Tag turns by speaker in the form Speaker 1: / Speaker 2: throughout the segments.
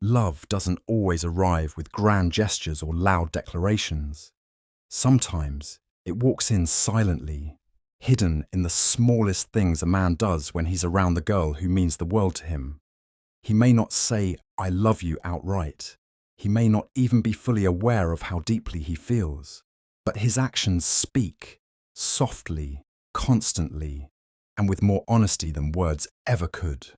Speaker 1: Love doesn't always arrive with grand gestures or loud declarations. Sometimes it walks in silently, hidden in the smallest things a man does when he's around the girl who means the world to him. He may not say, "I love you" outright. He may not even be fully aware of how deeply he feels. But his actions speak, softly, constantly, and with more honesty than words ever could.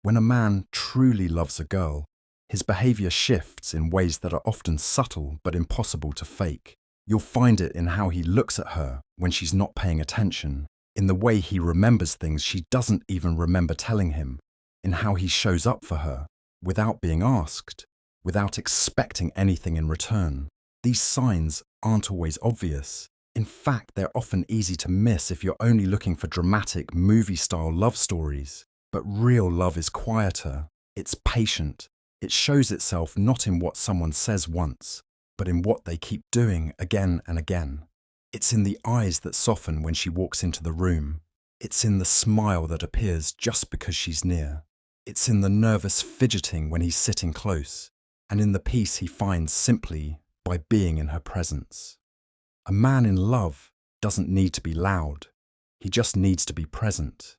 Speaker 1: When a man truly loves a girl, his behavior shifts in ways that are often subtle but impossible to fake. You'll find it in how he looks at her when she's not paying attention, in the way he remembers things she doesn't even remember telling him, in how he shows up for her, without being asked, without expecting anything in return. These signs aren't always obvious. In fact, they're often easy to miss if you're only looking for dramatic, movie-style love stories. But real love is quieter. It's patient. It shows itself not in what someone says once, but in what they keep doing again and again. It's in the eyes that soften when she walks into the room. It's in the smile that appears just because she's near. It's in the nervous fidgeting when he's sitting close, and in the peace he finds simply by being in her presence. A man in love doesn't need to be loud. He just needs to be present.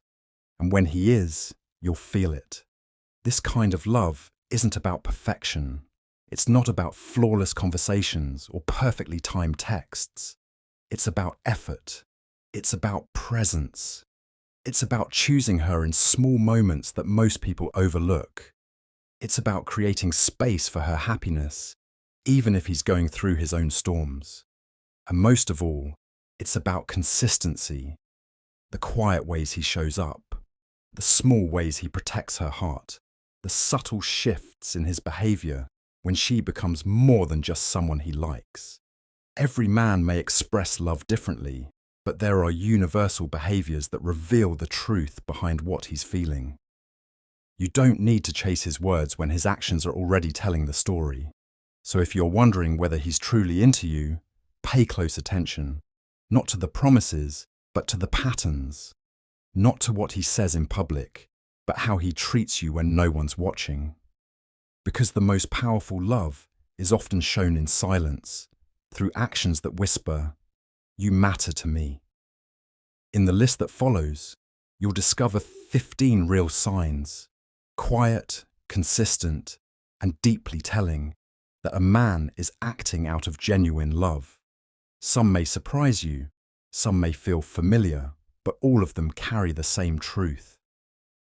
Speaker 1: And when he is, you'll feel it. This kind of love isn't about perfection. It's not about flawless conversations or perfectly timed texts. It's about effort. It's about presence. It's about choosing her in small moments that most people overlook. It's about creating space for her happiness, even if he's going through his own storms. And most of all, it's about consistency. The quiet ways he shows up, the small ways he protects her heart, the subtle shifts in his behavior when she becomes more than just someone he likes. Every man may express love differently, but there are universal behaviors that reveal the truth behind what he's feeling. You don't need to chase his words when his actions are already telling the story. So if you're wondering whether he's truly into you, pay close attention, not to the promises, but to the patterns. Not to what he says in public, but how he treats you when no one's watching. Because the most powerful love is often shown in silence, through actions that whisper, "You matter to me." In the list that follows, you'll discover 15 real signs, quiet, consistent, and deeply telling, that a man is acting out of genuine love. Some may surprise you, some may feel familiar, but all of them carry the same truth.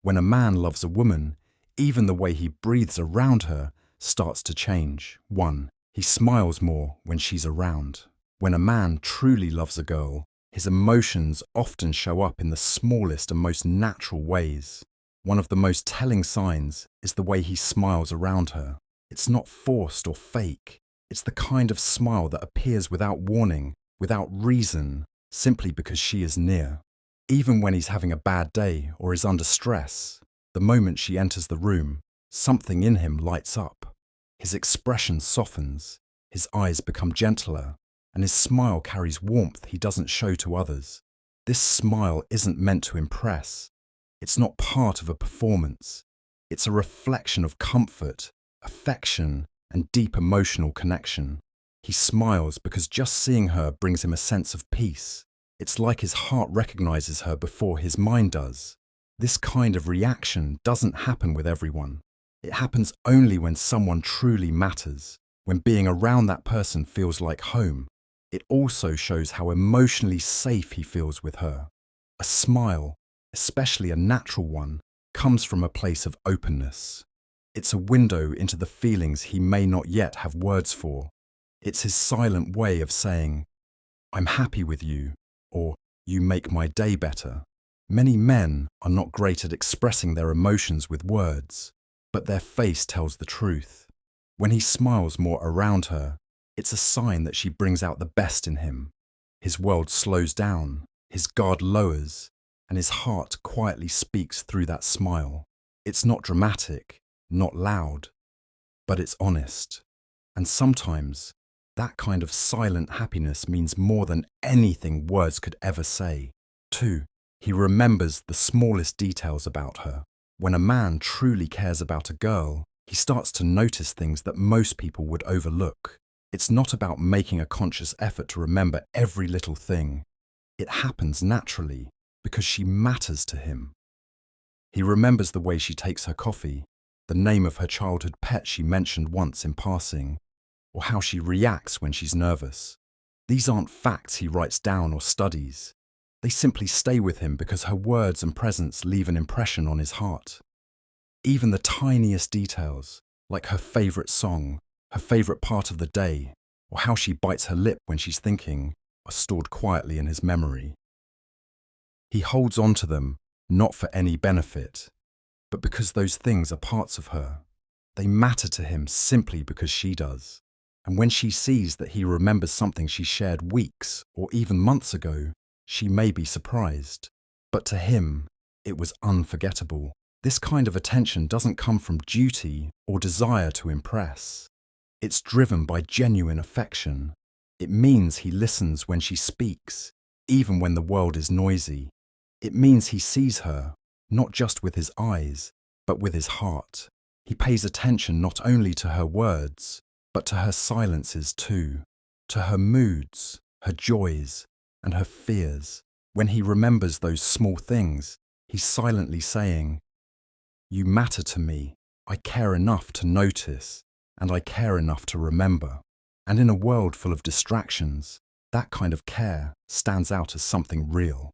Speaker 1: When a man loves a woman, even the way he breathes around her starts to change. 1. He smiles more when she's around. When a man truly loves a girl, his emotions often show up in the smallest and most natural ways. One of the most telling signs is the way he smiles around her. It's not forced or fake. It's the kind of smile that appears without warning, without reason, simply because she is near. Even when he's having a bad day or is under stress, the moment she enters the room, something in him lights up. His expression softens, his eyes become gentler, and his smile carries warmth he doesn't show to others. This smile isn't meant to impress. It's not part of a performance. It's a reflection of comfort, affection, and deep emotional connection. He smiles because just seeing her brings him a sense of peace. It's like his heart recognizes her before his mind does. This kind of reaction doesn't happen with everyone. It happens only when someone truly matters, when being around that person feels like home. It also shows how emotionally safe he feels with her. A smile, especially a natural one, comes from a place of openness. It's a window into the feelings he may not yet have words for. It's his silent way of saying, "I'm happy with you," or "You make my day better." Many men are not great at expressing their emotions with words, but their face tells the truth. When he smiles more around her, it's a sign that she brings out the best in him. His world slows down, his guard lowers, and his heart quietly speaks through that smile. It's not dramatic, not loud, but it's honest. And sometimes, that kind of silent happiness means more than anything words could ever say. 2. He remembers the smallest details about her. When a man truly cares about a girl, He starts to notice things that most people would overlook. It's not about making a conscious effort to remember every little thing. It happens naturally because she matters to him. He remembers the way she takes her coffee, the name of her childhood pet she mentioned once in passing, or how she reacts when she's nervous. These aren't facts he writes down or studies. They simply stay with him because her words and presence leave an impression on his heart. Even the tiniest details, like her favourite song, her favourite part of the day, or how she bites her lip when she's thinking, are stored quietly in his memory. He holds on to them, not for any benefit, but because those things are parts of her. They matter to him simply because she does. And when she sees that he remembers something she shared weeks or even months ago, she may be surprised. But to him, it was unforgettable. This kind of attention doesn't come from duty or desire to impress. It's driven by genuine affection. It means he listens when she speaks, even when the world is noisy. It means he sees her, not just with his eyes, but with his heart. He pays attention not only to her words, but to her silences too, to her moods, her joys, and her fears. When he remembers those small things, he's silently saying, "You matter to me. I care enough to notice, and I care enough to remember." And in a world full of distractions, that kind of care stands out as something real.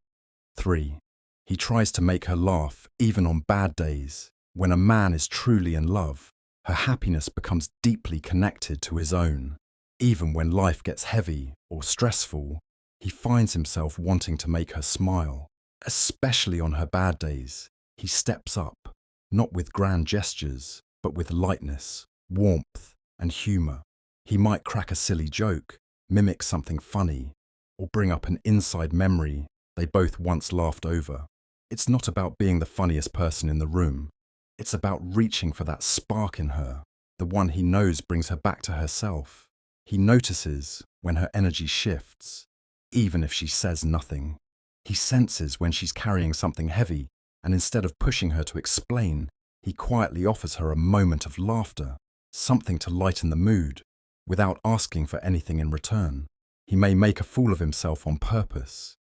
Speaker 1: 3. He tries to make her laugh even on bad days. When a man is truly in love, her happiness becomes deeply connected to his own. Even when life gets heavy or stressful, he finds himself wanting to make her smile. Especially on her bad days, he steps up, not with grand gestures, but with lightness, warmth, and humour. He might crack a silly joke, mimic something funny, or bring up an inside memory they both once laughed over. It's not about being the funniest person in the room. It's about reaching for that spark in her, the one he knows brings her back to herself. He notices when her energy shifts, even if she says nothing. He senses when she's carrying something heavy, and instead of pushing her to explain, he quietly offers her a moment of laughter, something to lighten the mood, without asking for anything in return. He may make a fool of himself on purpose,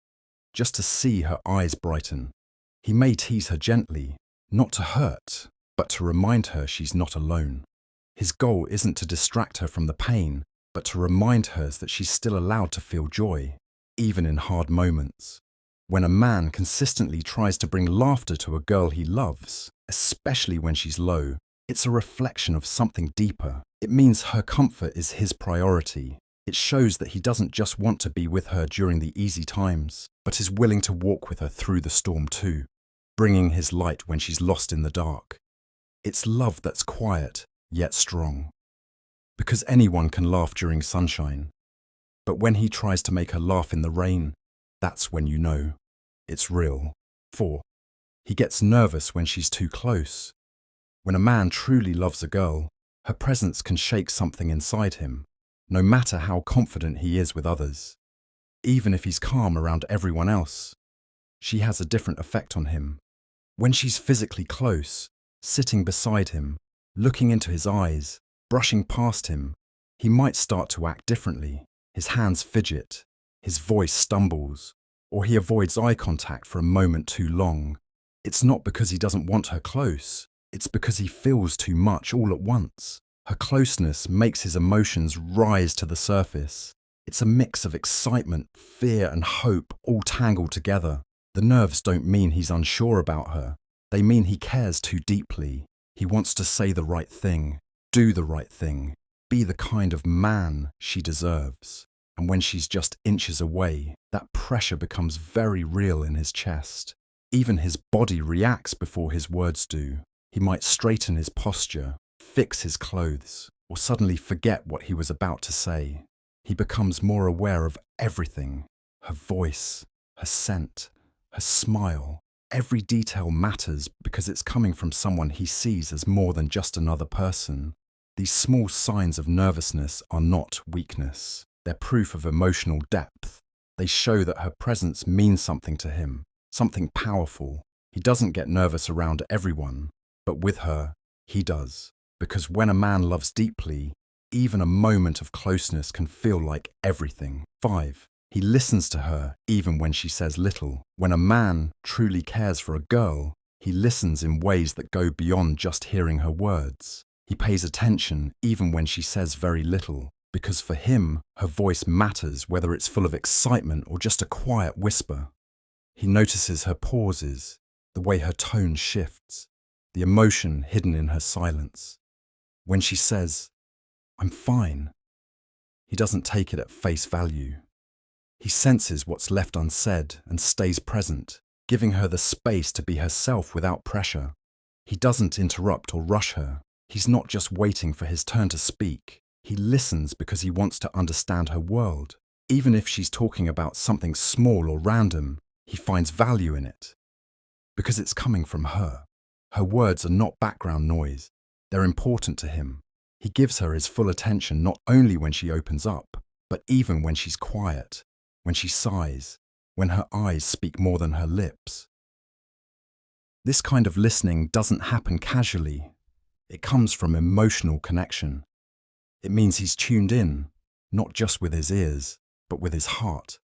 Speaker 1: just to see her eyes brighten. He may tease her gently, not to hurt, but to remind her she's not alone. His goal isn't to distract her from the pain, but to remind her that she's still allowed to feel joy, even in hard moments. When a man consistently tries to bring laughter to a girl he loves, especially when she's low, it's a reflection of something deeper. It means her comfort is his priority. It shows that he doesn't just want to be with her during the easy times, but is willing to walk with her through the storm too, bringing his light when she's lost in the dark. It's love that's quiet, yet strong. Because anyone can laugh during sunshine. But when he tries to make her laugh in the rain, that's when you know it's real. 4. He gets nervous when she's too close. When a man truly loves a girl, her presence can shake something inside him, no matter how confident he is with others. Even if he's calm around everyone else, she has a different effect on him. When she's physically close, sitting beside him, looking into his eyes, brushing past him, he might start to act differently. His hands fidget, his voice stumbles, or he avoids eye contact for a moment too long. It's not because he doesn't want her close, it's because he feels too much all at once. Her closeness makes his emotions rise to the surface. It's a mix of excitement, fear, and hope all tangled together. The nerves don't mean he's unsure about her. They mean he cares too deeply. He wants to say the right thing, do the right thing, be the kind of man she deserves. And when she's just inches away, that pressure becomes very real in his chest. Even his body reacts before his words do. He might straighten his posture, fix his clothes, or suddenly forget what he was about to say. He becomes more aware of everything. Her voice, her scent, her smile. Every detail matters because it's coming from someone he sees as more than just another person. These small signs of nervousness are not weakness. They're proof of emotional depth. They show that her presence means something to him, something powerful. He doesn't get nervous around everyone, but with her, he does. because when a man loves deeply, even a moment of closeness can feel like everything. 5. He listens to her even when she says little. When a man truly cares for a girl, he listens in ways that go beyond just hearing her words. He pays attention even when she says very little, because for him, her voice matters whether it's full of excitement or just a quiet whisper. He notices her pauses, the way her tone shifts, the emotion hidden in her silence. When she says, "I'm fine," he doesn't take it at face value. He senses what's left unsaid and stays present, giving her the space to be herself without pressure. He doesn't interrupt or rush her. He's not just waiting for his turn to speak. He listens because he wants to understand her world. Even if she's talking about something small or random, he finds value in it, because it's coming from her. Her words are not background noise. They're important to him. He gives her his full attention not only when she opens up, but even when she's quiet, when she sighs, when her eyes speak more than her lips. This kind of listening doesn't happen casually. It comes from emotional connection. It means he's tuned in, not just with his ears, but with his heart.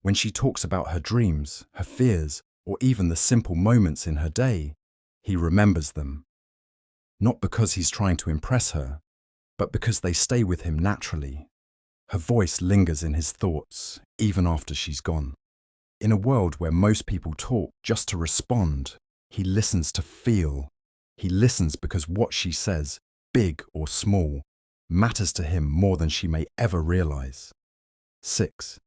Speaker 1: When she talks about her dreams, her fears, or even the simple moments in her day, he remembers them. Not because he's trying to impress her, but because they stay with him naturally. Her voice lingers in his thoughts, even after she's gone. In a world where most people talk just to respond, he listens to feel. He listens because what she says, big or small, matters to him more than she may ever realize. 6.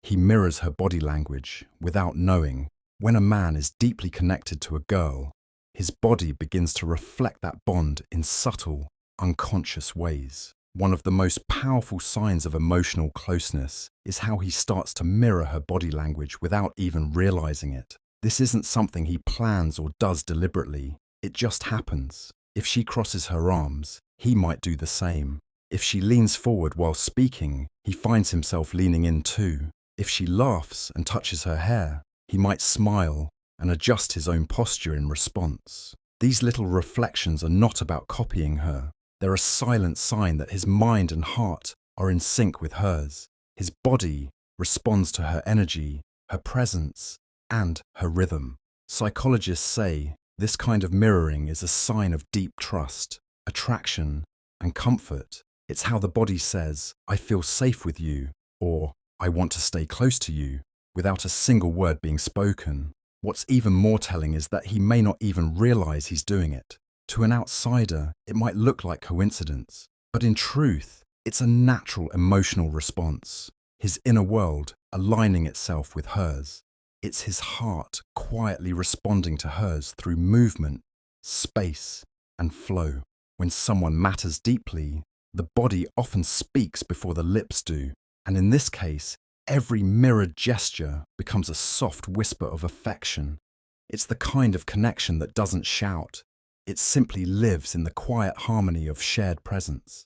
Speaker 1: He mirrors her body language without knowing. When a man is deeply connected to a girl, his body begins to reflect that bond in subtle, unconscious ways. One of the most powerful signs of emotional closeness is how he starts to mirror her body language without even realizing it. This isn't something he plans or does deliberately. It just happens. If she crosses her arms, he might do the same. If she leans forward while speaking, he finds himself leaning in too. If she laughs and touches her hair, he might smile and adjust his own posture in response. These little reflections are not about copying her. They're a silent sign that his mind and heart are in sync with hers. His body responds to her energy, her presence, and her rhythm. Psychologists say this kind of mirroring is a sign of deep trust, attraction, and comfort. It's how the body says, "I feel safe with you," or "I want to stay close to you," without a single word being spoken. What's even more telling is that he may not even realize he's doing it. To an outsider, it might look like coincidence, but in truth, it's a natural emotional response. His inner world aligning itself with hers. It's his heart quietly responding to hers through movement, space, and flow. When someone matters deeply, the body often speaks before the lips do, and in this case, every mirrored gesture becomes a soft whisper of affection. It's the kind of connection that doesn't shout. It simply lives in the quiet harmony of shared presence.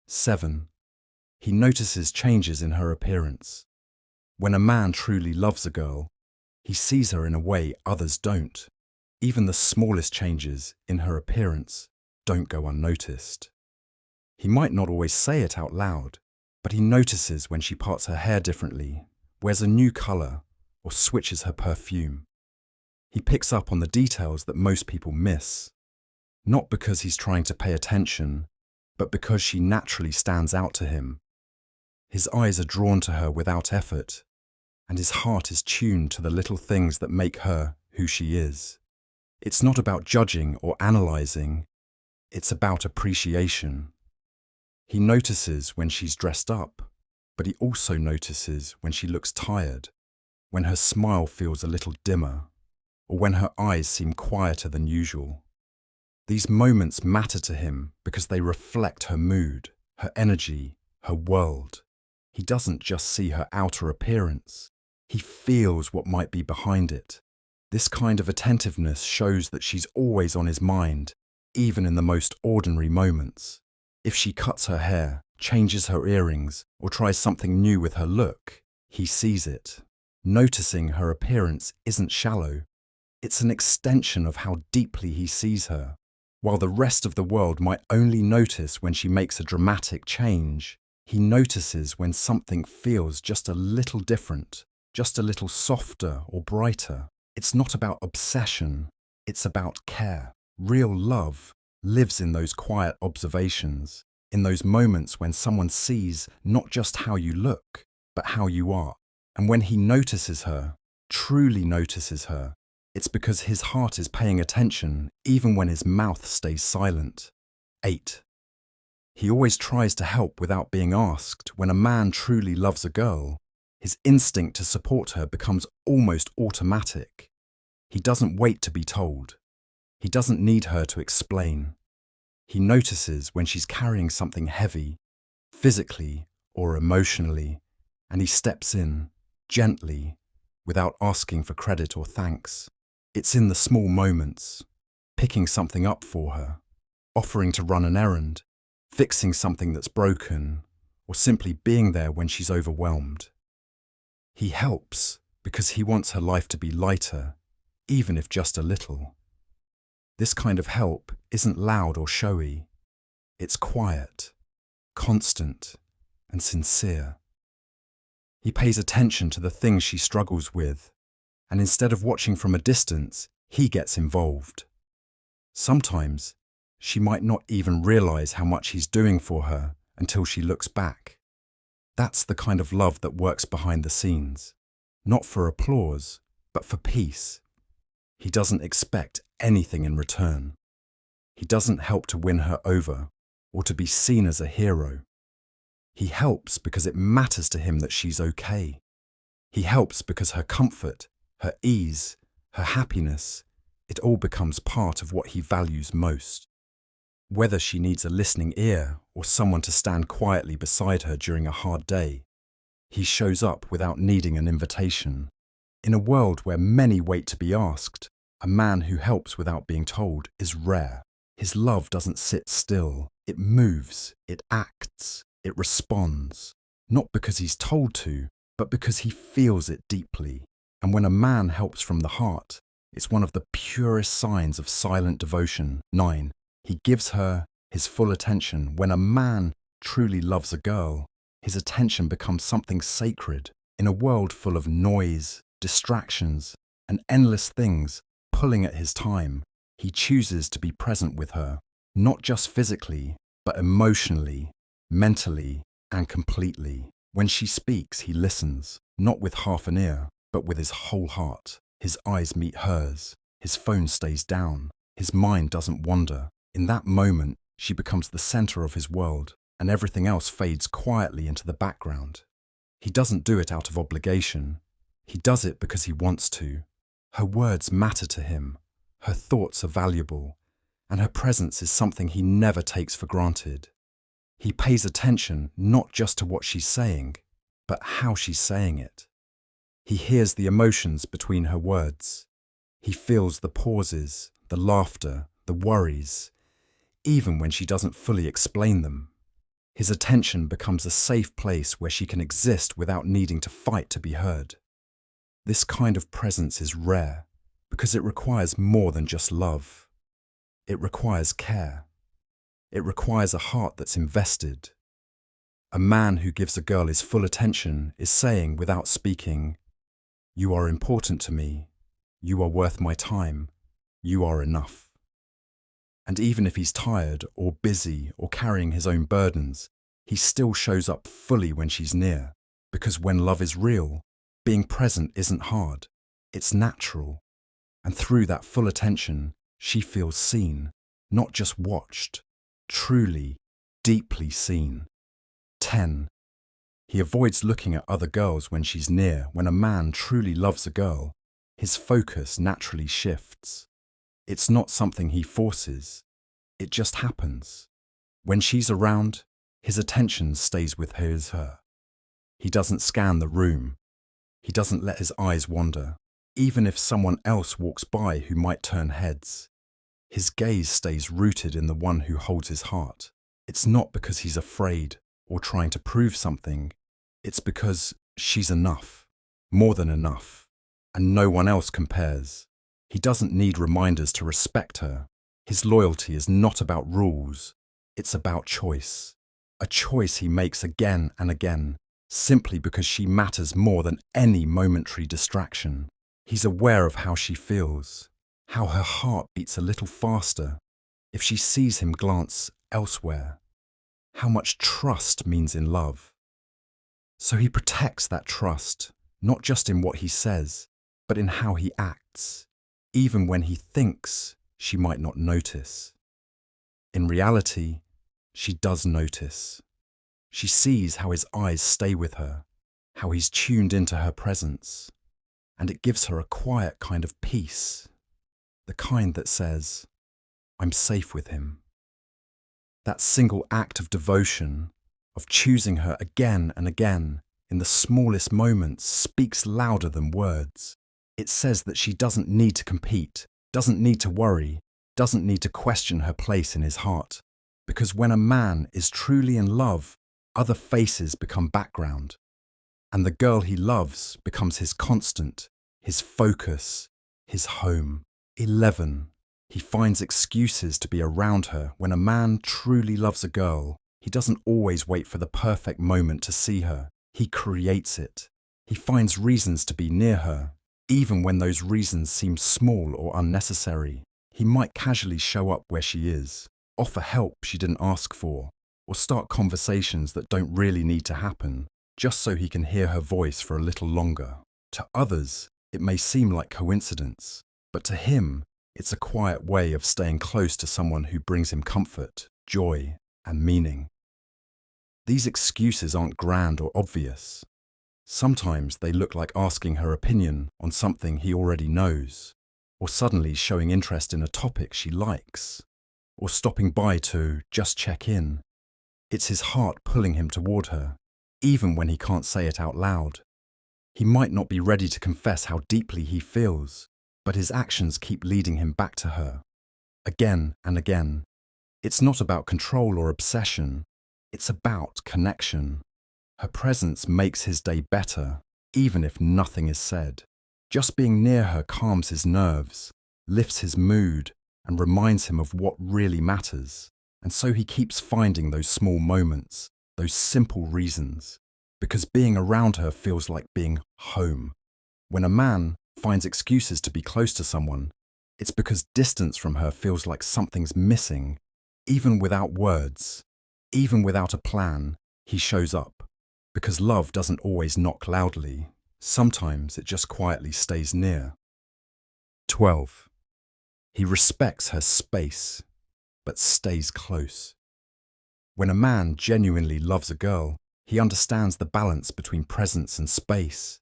Speaker 1: 7. He notices changes in her appearance. When a man truly loves a girl, he sees her in a way others don't. Even the smallest changes in her appearance don't go unnoticed. He might not always say it out loud, but he notices when she parts her hair differently, wears a new color, or switches her perfume. He picks up on the details that most people miss, not because he's trying to pay attention, but because she naturally stands out to him. His eyes are drawn to her without effort, and his heart is tuned to the little things that make her who she is. It's not about judging or analyzing, it's about appreciation. He notices when she's dressed up, but he also notices when she looks tired, when her smile feels a little dimmer, or when her eyes seem quieter than usual. These moments matter to him because they reflect her mood, her energy, her world. He doesn't just see her outer appearance, he feels what might be behind it. This kind of attentiveness shows that she's always on his mind, even in the most ordinary moments. If she cuts her hair, changes her earrings, or tries something new with her look, he sees it. Noticing her appearance isn't shallow. It's an extension of how deeply he sees her. While the rest of the world might only notice when she makes a dramatic change, he notices when something feels just a little different, just a little softer or brighter. It's not about obsession, it's about care. Real love lives in those quiet observations, in those moments when someone sees not just how you look, but how you are. And when he notices her, truly notices her, it's because his heart is paying attention even when his mouth stays silent. 8. He always tries to help without being asked. When a man truly loves a girl, his instinct to support her becomes almost automatic. He doesn't wait to be told. He doesn't need her to explain. He notices when she's carrying something heavy, physically or emotionally, and he steps in, gently, without asking for credit or thanks. It's in the small moments, picking something up for her, offering to run an errand, fixing something that's broken, or simply being there when she's overwhelmed. He helps because he wants her life to be lighter, even if just a little. This kind of help isn't loud or showy. It's quiet, constant, and sincere. He pays attention to the things she struggles with, and instead of watching from a distance, he gets involved. Sometimes, she might not even realize how much he's doing for her until she looks back. That's the kind of love that works behind the scenes, not for applause, but for peace. He doesn't expect anything in return. He doesn't help to win her over or to be seen as a hero. He helps because it matters to him that she's okay. He helps because her comfort, her ease, her happiness, it all becomes part of what he values most. Whether she needs a listening ear or someone to stand quietly beside her during a hard day, he shows up without needing an invitation. In a world where many wait to be asked, a man who helps without being told is rare. His love doesn't sit still. It moves, it acts, it responds. Not because he's told to, but because he feels it deeply. And when a man helps from the heart, it's one of the purest signs of silent devotion. 9. He gives her his full attention. When a man truly loves a girl, his attention becomes something sacred. In a world full of noise, distractions, and endless things pulling at his time, he chooses to be present with her, not just physically, but emotionally, mentally, and completely. When she speaks, he listens, not with half an ear, but with his whole heart. His eyes meet hers, his phone stays down, his mind doesn't wander. In that moment, she becomes the center of his world, and everything else fades quietly into the background. He doesn't do it out of obligation. He does it because he wants to. Her words matter to him, her thoughts are valuable, and her presence is something he never takes for granted. He pays attention not just to what she's saying, but how she's saying it. He hears the emotions between her words. He feels the pauses, the laughter, the worries, even when she doesn't fully explain them. His attention becomes a safe place where she can exist without needing to fight to be heard. This kind of presence is rare because it requires more than just love. It requires care. It requires a heart that's invested. A man who gives a girl his full attention is saying without speaking, "You are important to me. You are worth my time. You are enough." And even if he's tired or busy or carrying his own burdens, he still shows up fully when she's near. Because when love is real, being present isn't hard. It's natural. And through that full attention, she feels seen, not just watched, truly, deeply seen. 10. He avoids looking at other girls when she's near. When a man truly loves a girl, his focus naturally shifts. It's not something he forces. It just happens. When she's around, his attention stays with her. He doesn't scan the room. He doesn't let his eyes wander, even if someone else walks by who might turn heads. His gaze stays rooted in the one who holds his heart. It's not because he's afraid or trying to prove something. It's because she's enough, more than enough, and no one else compares. He doesn't need reminders to respect her. His loyalty is not about rules, it's about choice. A choice he makes again and again, simply because she matters more than any momentary distraction. He's aware of how she feels, how her heart beats a little faster if she sees him glance elsewhere, how much trust means in love. So he protects that trust, not just in what he says, but in how he acts, even when he thinks she might not notice. In reality, she does notice. She sees how his eyes stay with her, how he's tuned into her presence, and it gives her a quiet kind of peace, the kind that says, I'm safe with him. That single act of devotion, of choosing her again and again in the smallest moments, speaks louder than words. It says that she doesn't need to compete, doesn't need to worry, doesn't need to question her place in his heart. Because when a man is truly in love, other faces become background. And the girl he loves becomes his constant, his focus, his home. 11. He finds excuses to be around her. When a man truly loves a girl, he doesn't always wait for the perfect moment to see her. He creates it. He finds reasons to be near her, even when those reasons seem small or unnecessary. He might casually show up where she is, offer help she didn't ask for, or start conversations that don't really need to happen, just so he can hear her voice for a little longer. To others, it may seem like coincidence, but to him, it's a quiet way of staying close to someone who brings him comfort, joy, and meaning. These excuses aren't grand or obvious. Sometimes they look like asking her opinion on something he already knows, or suddenly showing interest in a topic she likes, or stopping by to just check in. It's his heart pulling him toward her, even when he can't say it out loud. He might not be ready to confess how deeply he feels, but his actions keep leading him back to her, again and again. It's not about control or obsession, it's about connection. Her presence makes his day better, even if nothing is said. Just being near her calms his nerves, lifts his mood, and reminds him of what really matters. And so he keeps finding those small moments, those simple reasons, because being around her feels like being home. When a man finds excuses to be close to someone, it's because distance from her feels like something's missing. Even without words, even without a plan, he shows up. Because love doesn't always knock loudly. Sometimes it just quietly stays near. 12. He respects her space, but stays close. When a man genuinely loves a girl, he understands the balance between presence and space.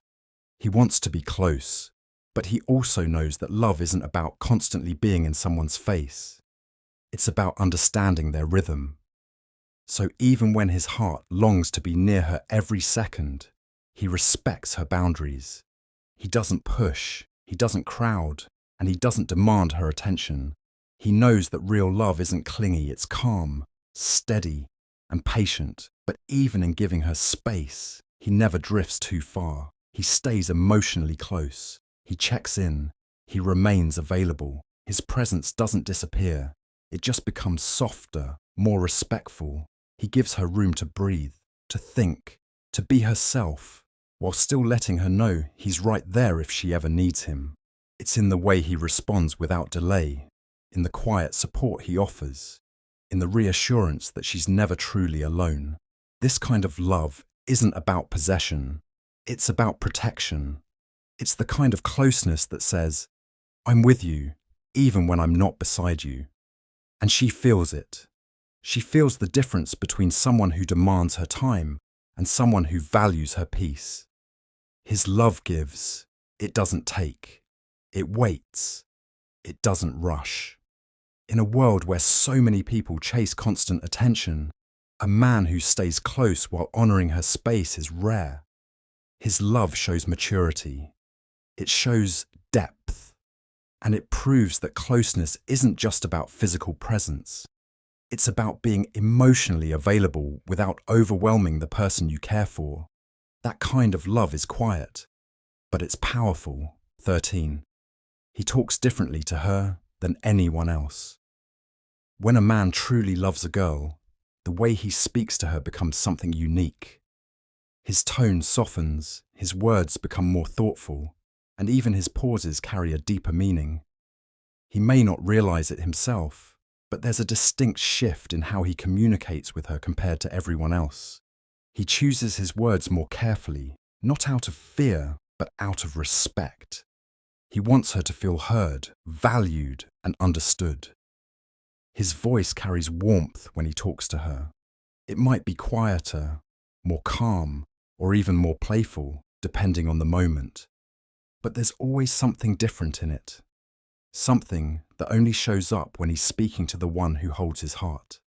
Speaker 1: He wants to be close, but he also knows that love isn't about constantly being in someone's face. It's about understanding their rhythm. So even when his heart longs to be near her every second, he respects her boundaries. He doesn't push, he doesn't crowd, and he doesn't demand her attention. He knows that real love isn't clingy, it's calm, steady, and patient. But even in giving her space, he never drifts too far. He stays emotionally close. He checks in. He remains available. His presence doesn't disappear. It just becomes softer, more respectful. He gives her room to breathe, to think, to be herself, while still letting her know he's right there if she ever needs him. It's in the way he responds without delay, in the quiet support he offers, in the reassurance that she's never truly alone. This kind of love isn't about possession, it's about protection. It's the kind of closeness that says, I'm with you, even when I'm not beside you. And she feels it. She feels the difference between someone who demands her time and someone who values her peace. His love gives, it doesn't take. It waits, it doesn't rush. In a world where so many people chase constant attention, a man who stays close while honoring her space is rare. His love shows maturity. It shows depth. And it proves that closeness isn't just about physical presence. It's about being emotionally available without overwhelming the person you care for. That kind of love is quiet, but it's powerful. 13. He talks differently to her than anyone else. When a man truly loves a girl, the way he speaks to her becomes something unique. His tone softens, his words become more thoughtful, and even his pauses carry a deeper meaning. He may not realize it himself, but there's a distinct shift in how he communicates with her compared to everyone else. He chooses his words more carefully, not out of fear, but out of respect. He wants her to feel heard, valued, and understood. His voice carries warmth when he talks to her. It might be quieter, more calm, or even more playful, depending on the moment. But there's always something different in it. Something that only shows up when he's speaking to the one who holds his heart.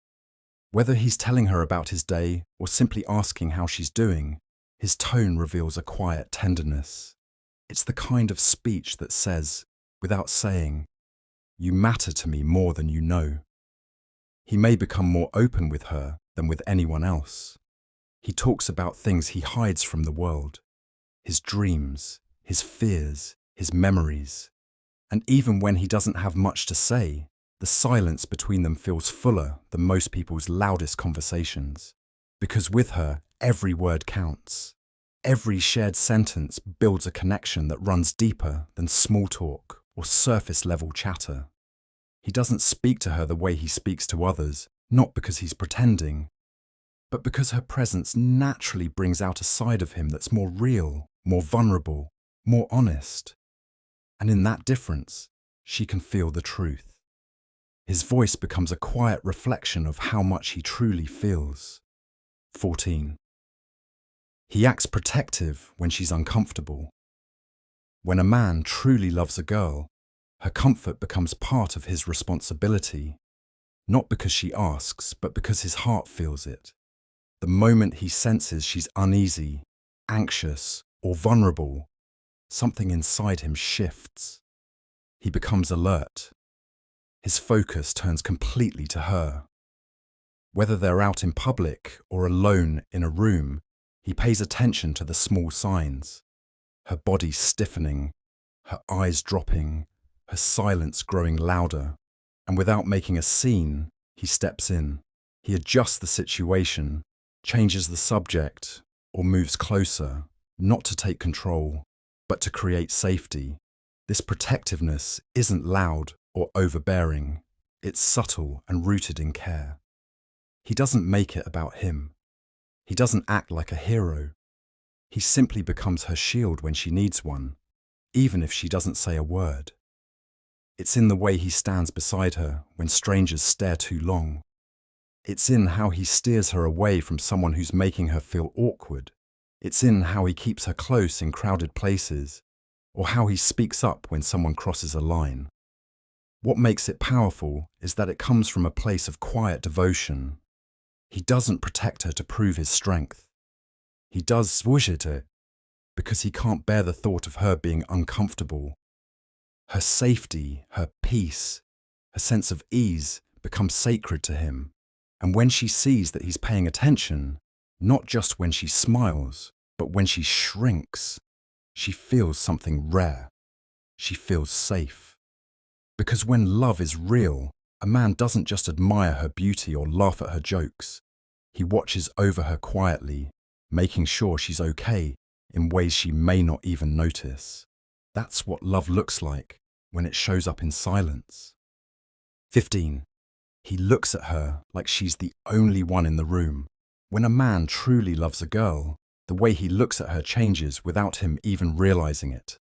Speaker 1: Whether he's telling her about his day or simply asking how she's doing, his tone reveals a quiet tenderness. It's the kind of speech that says, without saying, "You matter to me more than you know." He may become more open with her than with anyone else. He talks about things he hides from the world, his dreams, his fears, his memories. And even when he doesn't have much to say, the silence between them feels fuller than most people's loudest conversations. Because with her, every word counts. Every shared sentence builds a connection that runs deeper than small talk or surface-level chatter. He doesn't speak to her the way he speaks to others, not because he's pretending, but because her presence naturally brings out a side of him that's more real, more vulnerable, more honest. And in that difference, she can feel the truth. His voice becomes a quiet reflection of how much he truly feels. 14. He acts protective when she's uncomfortable. When a man truly loves a girl, her comfort becomes part of his responsibility, not because she asks, but because his heart feels it. The moment he senses she's uneasy, anxious, or vulnerable, something inside him shifts. He becomes alert. His focus turns completely to her. Whether they're out in public or alone in a room, he pays attention to the small signs. Her body stiffening, her eyes dropping, her silence growing louder. And without making a scene, he steps in. He adjusts the situation, changes the subject, or moves closer, not to take control, but to create safety. This protectiveness isn't loud or overbearing. It's subtle and rooted in care. He doesn't make it about him. He doesn't act like a hero. He simply becomes her shield when she needs one, even if she doesn't say a word. It's in the way he stands beside her when strangers stare too long. It's in how he steers her away from someone who's making her feel awkward. It's in how he keeps her close in crowded places, or how he speaks up when someone crosses a line. What makes it powerful is that it comes from a place of quiet devotion. He doesn't protect her to prove his strength. He does swoosh it because he can't bear the thought of her being uncomfortable. Her safety, her peace, her sense of ease become sacred to him. And when she sees that he's paying attention, not just when she smiles, but when she shrinks, she feels something rare. She feels safe. Because when love is real, a man doesn't just admire her beauty or laugh at her jokes. He watches over her quietly, making sure she's okay in ways she may not even notice. That's what love looks like when it shows up in silence. 15. He looks at her like she's the only one in the room. When a man truly loves a girl, the way he looks at her changes without him even realizing it.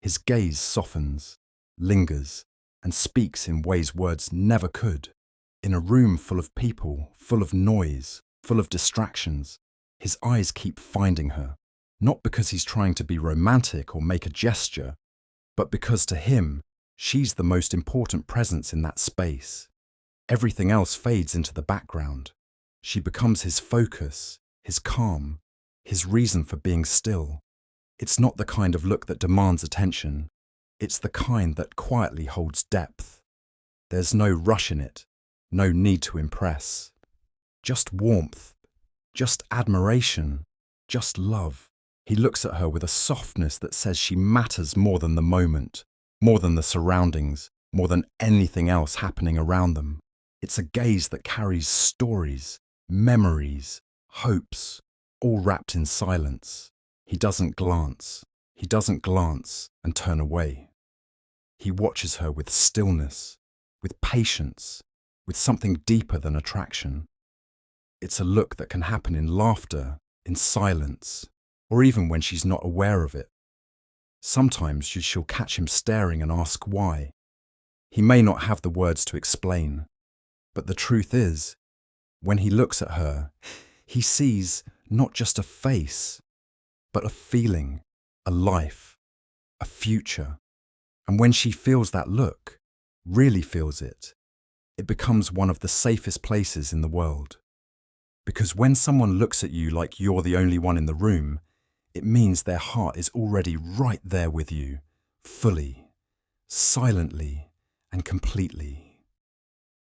Speaker 1: His gaze softens, lingers, and speaks in ways words never could. In a room full of people, full of noise, full of distractions, his eyes keep finding her, not because he's trying to be romantic or make a gesture, but because to him, she's the most important presence in that space. Everything else fades into the background. She becomes his focus, his calm, his reason for being still. It's not the kind of look that demands attention. It's the kind that quietly holds depth. There's no rush in it, no need to impress. Just warmth, just admiration, just love. He looks at her with a softness that says she matters more than the moment, more than the surroundings, more than anything else happening around them. It's a gaze that carries stories, memories, hopes, all wrapped in silence. He doesn't glance. He doesn't glance and turn away. He watches her with stillness, with patience, with something deeper than attraction. It's a look that can happen in laughter, in silence, or even when she's not aware of it. Sometimes she'll catch him staring and ask why. He may not have the words to explain, but the truth is, when he looks at her, he sees not just a face, but a feeling, a life, a future. And when she feels that look, really feels it, it becomes one of the safest places in the world. Because when someone looks at you like you're the only one in the room, it means their heart is already right there with you, fully, silently, and completely.